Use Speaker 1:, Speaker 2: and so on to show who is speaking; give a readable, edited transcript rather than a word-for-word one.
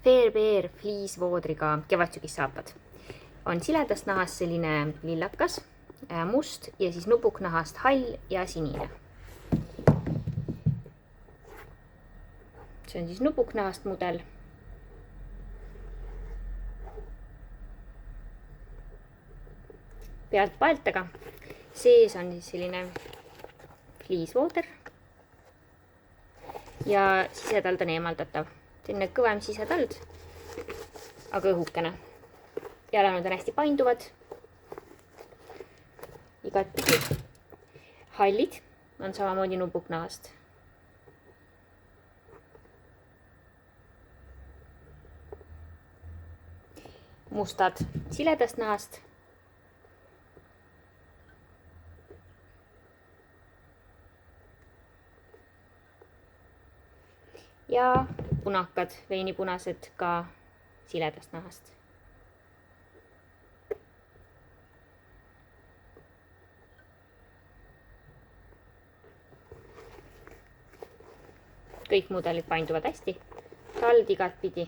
Speaker 1: Fair fliisvoodriga kevadsugissaapad. On siledast nahast selline lillakas, must ja siis nupuknahast hall ja sinine. See on siis nupuknahast mudel. Pealt paeltaga. Sees on siis selline fliisvooder. Ja sisetald on eemaldatav. Selline kõvem sisetald, aga õhukene. Jalanõud on hästi painduvad. Igatpidi. Hallid on samamoodi nupuknahast. Mustad siledast nahast. Ja punakad, veinipunased ka siledast nahast. Kõik mudelid painduvad hästi. Tald igatpidi.